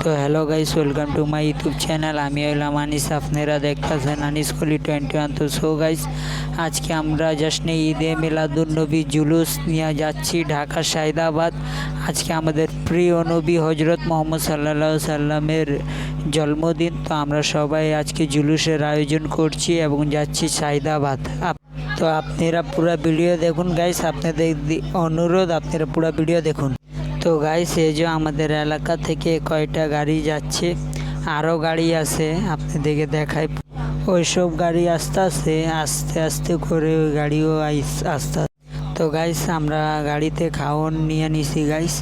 তো hello guys, welcome to my YouTube channel. আমি হলাম আনিস, আপনারা দেখতেছেন আনিস কলি 21। তো সো গাইস, আজকে আমরা জশ্নে ঈদে মিলাদুন্নবী জুলুস নিয়ে যাচ্ছি ঢাকা সায়দাবাদ। আজকে আমাদের প্রিয় নবী হজরত মোহাম্মদ সাল্লাল্লাহু সাল্লামের জন্মদিন। তো আমরা সবাই আজকে জুলুসের আয়োজন করছি এবং যাচ্ছি সায়দাবাদ। তো আপনারা পুরো ভিডিও দেখুন গাইস, আপনাদের অনুরোধ আপনারা পুরো ভিডিও দেখুন। তো গাইস, এই যে আমাদের এলাকা থেকে কয়টা গাড়ি যাচ্ছে, আরও গাড়ি আছে, আপনাদেরকে দেখাই। ওইসব গাড়ি আস্তে আস্তে করে ওই গাড়িও আস্তে। তো গাইস, আমরা গাড়িতে খাওয়ান নিয়ে নিছি গাইস।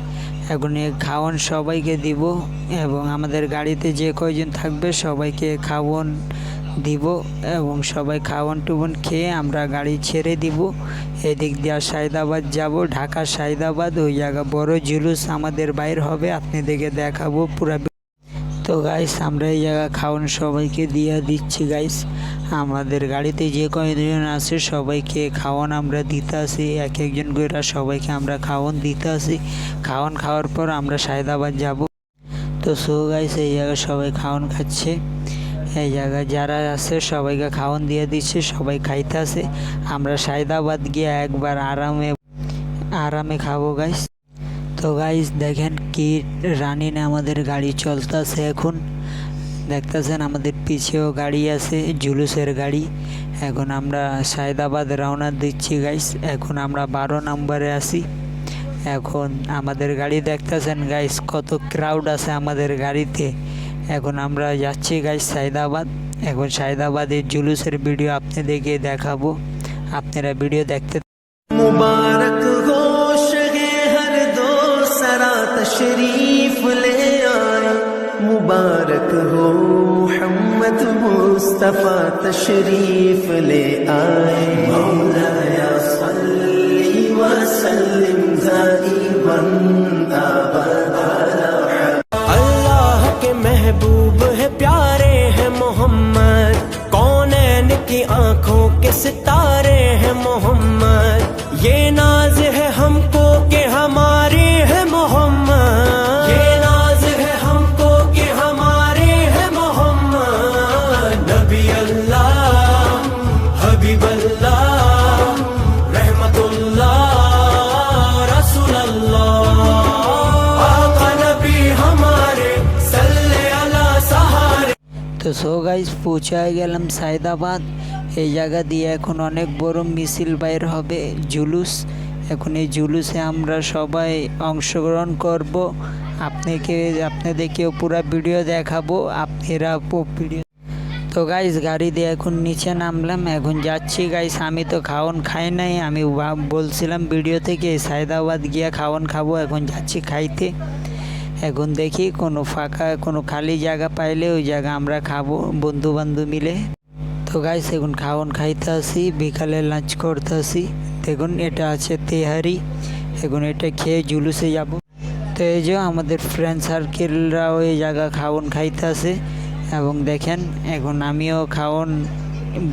এখন এই খাওয়ান সবাইকে দিব এবং আমাদের গাড়িতে যে কয়জন থাকবে সবাইকে খাওয়ান দিব এবং সবাই খাওয়ান টুবন খেয়ে আমরা গাড়ি ছেড়ে দিব। এদিক দিয়ে সায়দাবাদ যাব, ঢাকা সায়দাবাদ। ওই জায়গা বড় জুলুস আমাদের বাইর হবে, আপনাদেরকে দেখাবো পুরা। তো গাইস, আমরা এই জায়গা খাওয়ান সবাইকে দিয়ে দিচ্ছি গাইস। আমাদের গাড়িতে যে কয়জন আছে সবাইকে খাওয়ান আমরা দিতে আসি, এক একজন করে সবাইকে আমরা খাওয়ান দিতে আসি। খাওয়ান খাওয়ার পর আমরা সায়দাবাদ যাব। তো সো গাইস, এই জায়গায় সবাই খাওয়ান খাচ্ছে। এই জায়গায় যারা আছে সবাইকে খাওয়ান দিয়ে দিচ্ছে, সবাই খাইতে আছে। আমরা সায়দাবাদ গিয়ে একবার আরামে খাবো গাইস। তো গাইস দেখেন কি রানিনে আমাদের গাড়ি চলতেছে। এখন দেখতেছেন আমাদের পিছেও গাড়ি আছে, জুলুসের গাড়ি। এখন আমরা সায়দাবাদ রওনা দিচ্ছি গাইস। এখন আমরা 12 নম্বরে আছি। এখন আমাদের গাড়ি দেখতেছেন গাইস, কত ক্রাউড আছে আমাদের গাড়িতে। এখন আমরা যাচ্ছি গাইস সায়দাবাদ। এখন সায়দাবাদের জুলুসের ভিডিও আপনাদেরকে দেখাবো, আপনারা ভিডিও দেখতে। मुबारक हो शगे हर दो सरा तशरीफ ले आए, मुबारक हो मुहम्मद मुस्तफा तशरीफ ले आए। मौलाया सल्ली व सल्लिम दाइमन अबदा। अल्लाह के महबूब है, प्यारे हैं मोहम्मद, कौनैन की आंखों के सितारे हैं मोहम्मद। ये नाज है हमको कि हमारे हैं मोहम्मद, ये नाज है हमको कि हमारे हैं मोहम्मद। नबी अल्लाह हबीब अल्लाह रहमतुल्लाह रसूल अल्लाह, आका नबी हमारे सल्ले अला सहारे। তো সো গাইস, পৌঁছায় গেলাম সায়দাবাদ। এই জায়গা দিয়ে এখন অনেক বড় মিছিল বাইর হবে, জুলুস। এখন এই জুলুসে আমরা সবাই অংশগ্রহণ করব। আপনাদেরকেও পুরো ভিডিও দেখাবো, আপনারা ভিডিও। তো গাইস, গাড়ি দিয়ে এখন নিচে নামলাম, এখন যাচ্ছি গাইস। আমি তো খাওয়ান খাই নাই, আমি বলছিলাম ভিডিও থেকে সায়দাবাদ গিয়া খাওয়ান খাবো। এখন যাচ্ছি খাইতে। এখন দেখি কোনো ফাঁকা কোনো খালি জায়গা পাইলে ওই জায়গা আমরা খাবো বন্ধু বান্ধব মিলে। তো গাইস, এখন খাওয়ান খাইতে আসি, বিকালে লাঞ্চ করতে আসি। দেখুন এটা আছে তেহারি, এখন এটা খেয়ে জুলুসে যাব। তো এই যে আমাদের ফ্রেন্ড সার্কেলরাও এই জায়গা খাওয়ান খাইতে আসে এবং দেখেন এখন আমিও খাওয়ান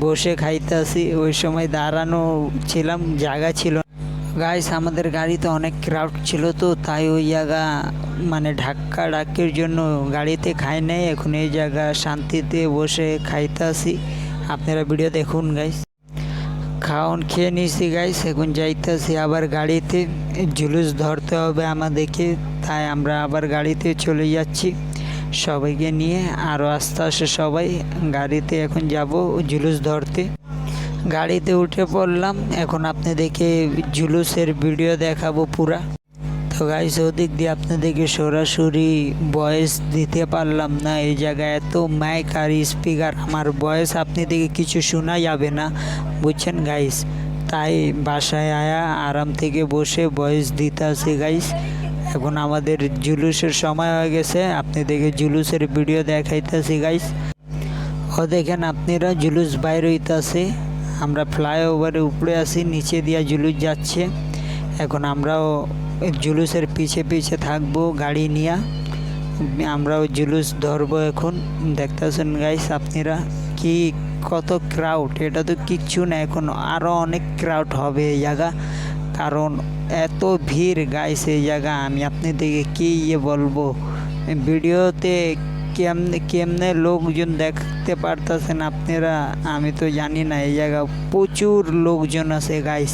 বসে খাইতে আসি। ওই সময় দাঁড়ানো ছিলাম, জায়গা ছিল গাইস। আমাদের গাড়িতে অনেক ক্রাউড ছিল, তো তাই ওই জায়গা মানে ধাক্কির জন্য গাড়িতে খাই নাই। এখন এই জায়গা শান্তিতে বসে খাইতে আসি, আপনারা ভিডিও দেখুন গাইস। খাওয়ান খেয়ে নিয়েছি গাইস, এখন যাইতেছি আবার গাড়িতে। জুলুস ধরতে হবে আমাদেরকে, তাই আমরা আবার গাড়িতে চলে যাচ্ছি সবাইকে নিয়ে। আরও আস্তে আস্তে সবাই গাড়িতে এখন যাব জুলুস ধরতে। গাড়িতে উঠে পড়লাম, এখন আপনাদেরকে জুলুসের ভিডিও দেখাবো পুরা। তো গাইস, ওদিক দিয়ে আপনাদেরকে সরাসরি ভয়েস দিতে পারলাম না, এই জায়গায় এত মাইক আর স্পিকার, আমার ভয়েস আপনাদেরকে কিছু শোনা যাবে না, বুঝছেন গাইস। তাই বাসায় আয়া আরাম থেকে বসে ভয়েস দিতে আসি গাইস। এখন আমাদের জুলুসের সময় হয়ে গেছে, আপনাদেরকে জুলুসের ভিডিও দেখাইতেছি গাইস। ও দেখেন আপনারা জুলুস বাইর হইতাছে, আমরা ফ্লাইওভারের উপরে আছি, নিচে দিয়া জুলুস যাচ্ছে। এখন আমরাও জুলুসের পিছে পিছে থাকবো গাড়ি নিয়ে, আমরাও জুলুস ধরবো। এখন দেখতেছেন গাইস আপনারা কি কত ক্রাউড, এটা তো কিচ্ছু না, এখন আরও অনেক ক্রাউড হবে এই জায়গা, কারণ এত ভিড় গাইস এই জায়গা। আমি আপনাদেরকে কী বলবো, ভিডিওতে কেমনে কেমনে লোকজন দেখতে পারতেছেন আপনারা আমি তো জানি না। এই জায়গা প্রচুর লোকজন আছে গাইস,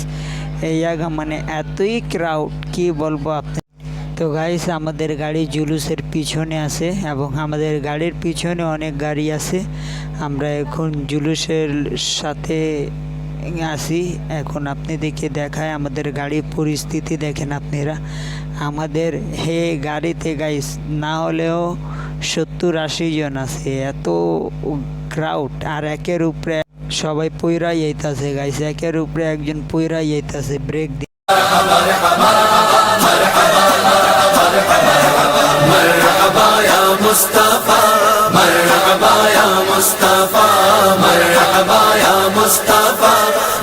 এই জায়গা মানে এতই ক্রাউড কি বলবো আপনি। তো গাইস আমাদের গাড়ি জুলুসের পিছনে আছে এবং আমাদের গাড়ির পিছনে অনেক গাড়ি আছে। আমরা এখন জুলুসের সাথে আছি। এখন আপনাদেরকে দেখায় আমাদের গাড়ির পরিস্থিতি, দেখেন আপনারা আমাদের গাড়িতে গাইস না হলেও 70-80 জন আছে, এত ক্রাউড। আর একের উপরে সবাই পইরা যাইতাছে গাইস, একের উপরে একজন পইরা যাইতাছে ব্রেক দিয়ে। मरहबा या मुस्तफा, मरहबा या मुस्तफा, मरहबा या मुस्तफा,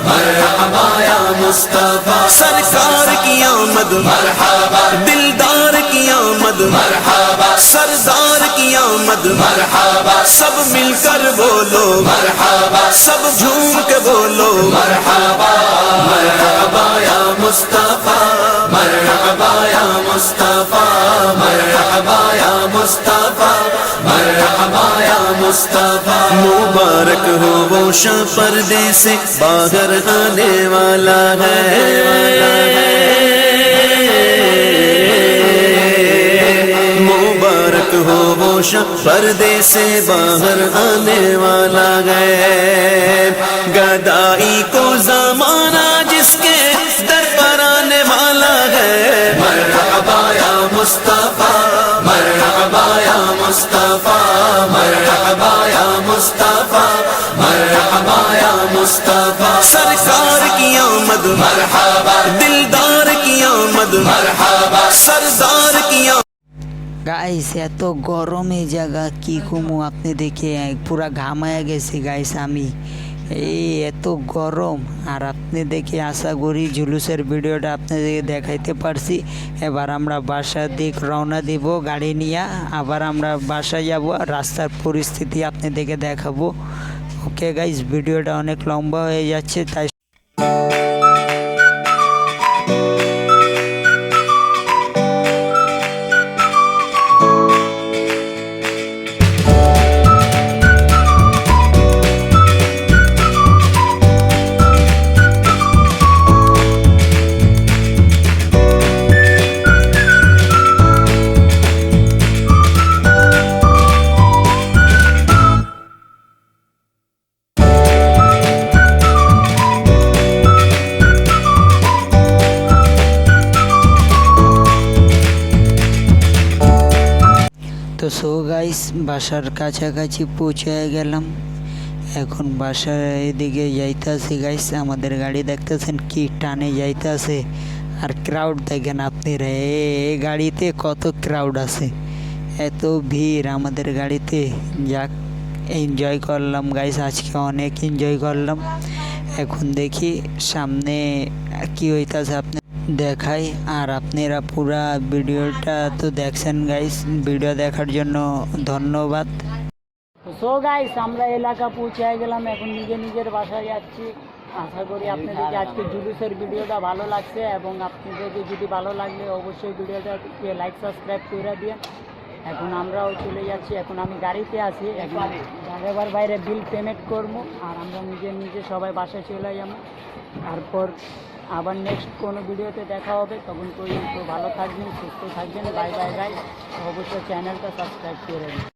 मरहबा या मुस्तफा। सरकार की आमद मरहबा, दिलदार की आमद मरहबा, सरदार की आमद मरहबा। सब मिलकर बोलो मरहबा, सब झूम के बोलो मरहबा, मरहबा या मुस्तफा, मरहबा या मुस्तफा, मरहबा या मुस्तफा, मरहबा या मुस्तफा। मुबारक हो वो शाह पर्दे से बाहर आने वाला है, मुबारक हो वो शाह पर्दे से बाहर आने वाला है। गदाई को जमाना जिसके दर पर आने वाला है। मरहबा या मुस्तफा, मरहबा या मुस्तफा, मरहबा या मुस्तफा, मरहबा या मुस्तफा। सरकार की आमद मरहबा, दिलदार की आमद मरहबा, सरदार की आमद। গাইস এত গরম এই জায়গা কি কমু, আপনি দেখে পুরা ঘামায়া গেছি গাইস আমি, এই এত গরম। আর আপনি দেখে আশা করি জুলুসের ভিডিওটা আপনাদেরকে দেখাইতে পারছি। এবার আমরা বাসার দিক রওনা দিব গাড়ি নিয়ে, আবার আমরা বাসায় যাব, রাস্তার পরিস্থিতি আপনাদেরকে দেখাবো। ওকে গাইস, ভিডিওটা অনেক লম্বা হয়ে যাচ্ছে তাই তো সো গাইস বাসার কাছাকাছি পৌঁছে গেলাম। এখন বাসার এদিকে যাইতেছি গাইস, আমাদের গাড়ি দেখতেছেন কি টানে যাইতেছে। আর ক্রাউড দেখেন আপনারা, এই গাড়িতে কত ক্রাউড আছে, এত ভিড় আমাদের গাড়িতে। যাক এনজয় করলাম গাইস, আজকে অনেক এনজয় করলাম। এখন দেখি সামনে কি হইতাছে আপনি দেখাই। আর আপনারা পুরা ভিডিওটা তো দেখছেন গাইস, ভিডিও দেখার জন্য ধন্যবাদ। সো গাইস আমরা এলাকা পৌঁছে গেলাম, এখন নিজের বাসায় যাচ্ছি। আশা করি আপনাদেরকে আজকে জুলুসের ভিডিওটা ভালো লাগছে, এবং আপনাদেরকে যদি ভালো লাগলে অবশ্যই ভিডিওটাকে লাইক সাবস্ক্রাইব করে দিন। এখন আমরাও চলে যাচ্ছি, এখন আমি গাড়িতে আছি, এখন ড্রাইভার বাইরে বিল পেমেন্ট করবো, আর আমরা নিজে সবাই বাসায় চলে যাবো। তারপর আবার নেক্সট কোনো ভিডিওতে দেখা হবে, তখন পর্যন্ত ভালো থাকবেন, সুস্থ থাকবেন। বাই বাই গাইস, অবশ্যই চ্যানেলটা সাবস্ক্রাইব করে দিন।